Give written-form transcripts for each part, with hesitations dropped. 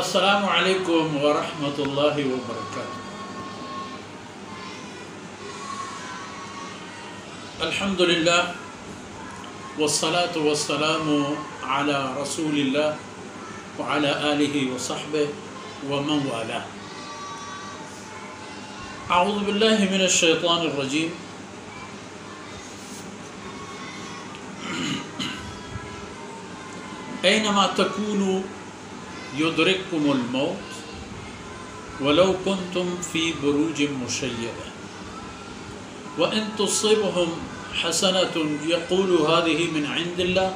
السلام علیکم ورحمۃ اللہ وبرکاتہ۔ الحمد للہ والصلاة والسلام علی رسول اللہ وعلی آلہ وصحبہ ومن والاه۔ اعوذ باللہ من الشیطان الرجیم۔ اینما تکونوا یدرککم الموت ولو کنتم فی بروج مشیدہ وإن تصبهم حسنة يقولوا هذه من عند الله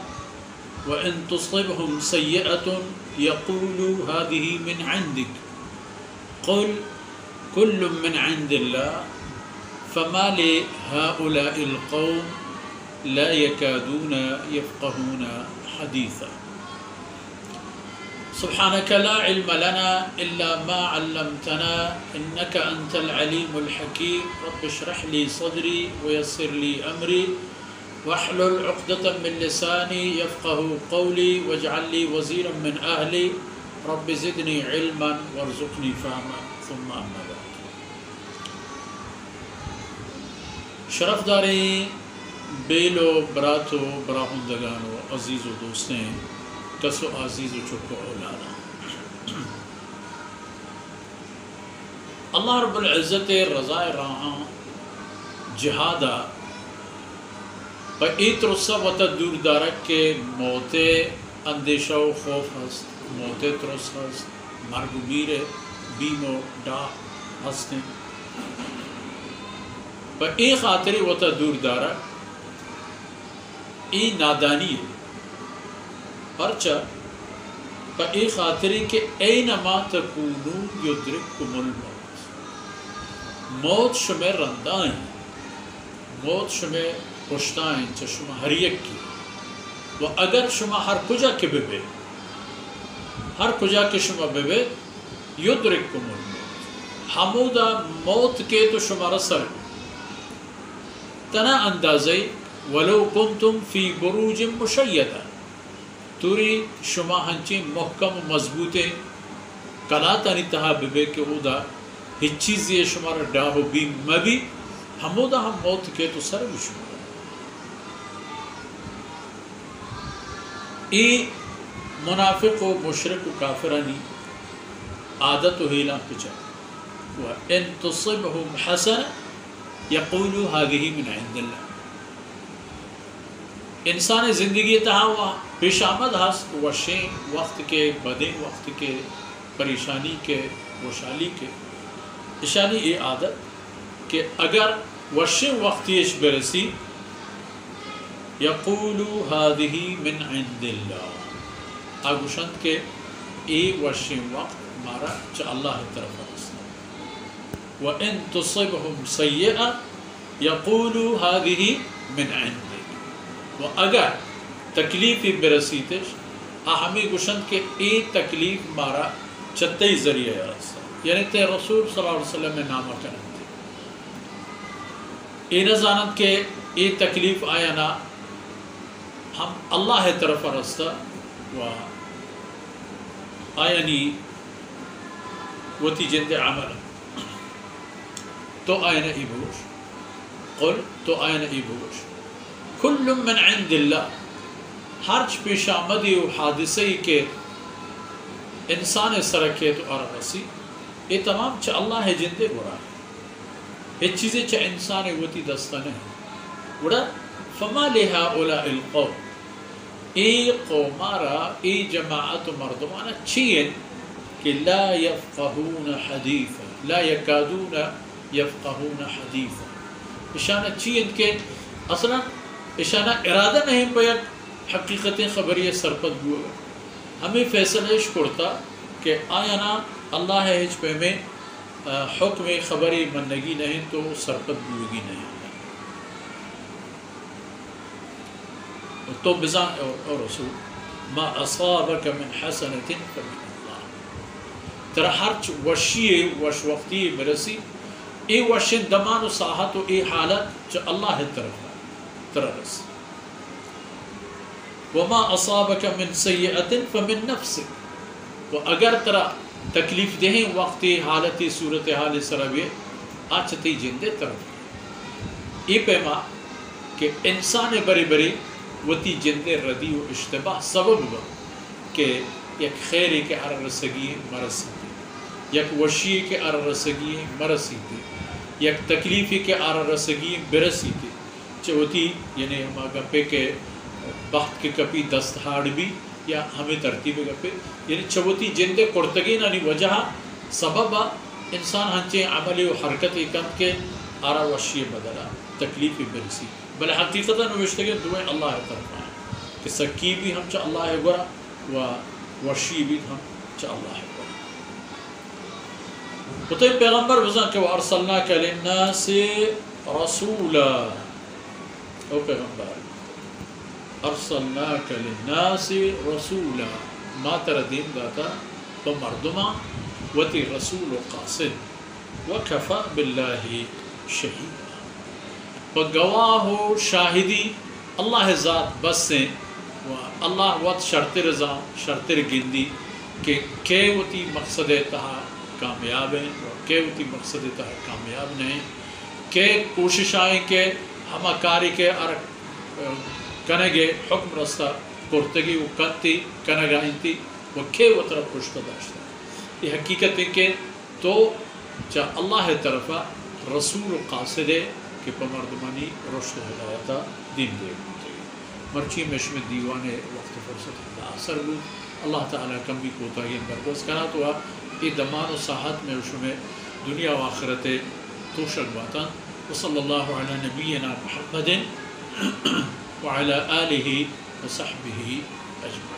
وإن تصبهم سيئة يقولوا هذه من عندك قل كل من عند الله فما لهؤلاء القوم لا يكادون يفقهون حديثا سبحانك لا علم لنا إلا ما علمتنا إنك أنت العليم الحكيم رب اشرح لي صدري ويسر لي أمري واحلل عقدة من لساني يفقه قولي واجعل لي وزيرا من أهلي رب زدني علما وارزقني فهما ثم أما بعد۔ شرف داری بیلو براتو براہندگانو عزیز و دوستیں کسو عزیز و چکو اولانا، اللہ رب العزت رضائے راہاں جہادا و ایت رسا و تدور دارک کے موت اندیشہ و خوف ہست، موت ترس ہست، مرگ میر بیم و ڈا ہستیں و ای خاطری و تدور دارک ای نادانی پرچہ پا ای خاطری کہ اینما تکونو یدرککم الموت، موت شمع رندائیں، موت شمع پشتائیں چشمہ ہر یک کی و اگر شما ہر کجا کے بے ہر کجا کے شما بے یدرککم الموت، حمودہ موت کے تو شما رسر تنا اندازی ولو کنتم فی بروج مشیدہ، توری شما ہنچی محکم و مضبوطے کلاتا نتہا ببے کہ اودا ہی چیزی شمارا ڈاہو بھی مبی ہمودا ہم موت کے تو سر بھی شمارا۔ ای منافق و مشرک و کافرانی عادت و حیلہ پچا وَإِن تُصِبْهُمْ حَسَنَةٌ يَقُولُوا هَذِهِ مِنْ عِنْدِ اللَّهِ۔ انسان زندگی تہا ہوا پیش آمد ہست وشیں وقت کے بدیں وقت کے پریشانی کے خوشحالی کے اشانی یہ عادت کہ اگر وشیں وقت یہ برسی یقولوا هذه من عند اللہ آگوشند کے ای وشیں وقت مارا چا اللہ طرف رسنا وَإِن تُصِبْهُمْ سَيِّئَةٌ يَقُولُوا هَذِهِ مِنْ عِنْدِكَ، و اگر تکلیفی برسیتش ہمیں گوشند کہ ای تکلیف مارا چتی ذریعہ رسا، یعنی تے رسول صلی اللہ علیہ وسلم میں نامہ کرن تھے ای نزانت کہ ای تکلیف آیا نا ہم اللہ طرف رستا و آیانی وتی جند عمل تو آئین ای بوش قل تو آئین ای بوش کل من عند اللہ، ہرچ پیش آمدی و حادثی کے انسان سرکے تو ارغسی یہ تمام چا اللہ ہے جندے گوڑا ہے، یہ چیزیں چا انسان ہوتی دستا نہیں گوڑا فما لهؤلاء القوم ای قومارا ای جماعت مردمانا چین کہ لا یفقہون حدیثا لا یکادون یفقہون حدیثا، اشانہ چین کے اصلا اشانہ ارادہ نہیں پیک حقیقتیں خبری سرپت گوئے ہمیں فیصلہ اش کرتا کہ آیا نا اللہ ہے ہچ پہ میں حکم خبری منگی نہیں تو سرپت گوئے نہیں تو بزان اور رسول ما اصابک من حسنت فمن اللہ، ترہ ہرچ وشی وش وقتی برسی ای وشن دمان و ساحت و ای حالت جو اللہ طرف ترس وما أصابك من سيئة فمن نفسك، و اگر ترا تکلیف دہیں وقتی حالتی صورتحال سرابیے آچتی جندے طرف یہ پیما کہ انسان بری بری وتی جندے ردی و اشتباہ سبب با کہ یک خیری کے ار رسگی مرسی تھی، یک وشی کے ار رسگی مرسی تھی، یک تکلیفی کے ار رسگی برسی تھی چوتی یعنی ہم گپے کے بخت کے کپی دستہاڑ بھی یا ہمیں ترتیب گپے یعنی چوتی جندے قرتگی نانی وجہ سبب انسان ہنچے عملی و حرکت کند کے آرا وشی بدلا تکلیفی برسی بل حقیقتا نوشتگی دوئے اللہ طرف آئے کہ سکی بھی ہم چا اللہ گورا و وشی بھی ہم چا اللہ گورا. تو پیغمبر بزن کہ وَأَرْسَلْنَاكَ لِلنَّاسِ رَسُولًا، او پیغمبر ارسلناک للناس رسولا ما تردین داتا تو مردما وتی رسول قاصد وکفا باللہ شہیدا و گواہ و شاہدی اللہ ذات بس سے و اللہ وقت شرط رضا شرط گندی کہ وتی مقصد تہا کامیاب ہیں و کہ وتی مقصد تہا کامیاب نہیں کہ کوشش آئیں کہ ہما کاری کے کنگے حکم رستہ کرتگی و کنتی کنگا انتی و کھے و طرف پشت داشتا. یہ حقیقت ہے کہ تو چا اللہ طرفا رسول قاصدے کہ پمردمانی رشد ہدایتا دین دے مرچی مشم دیوانے وقت فرصت اثر بود اللہ تعالیٰ کم بھی کوتاہی برگوز کنا تو یہ دمان و صاحت میں شمیں دنیا و آخرت توشک باتا. وصلی اللہ علی نبینا محمد وعلى آله وصحبه أجمعين.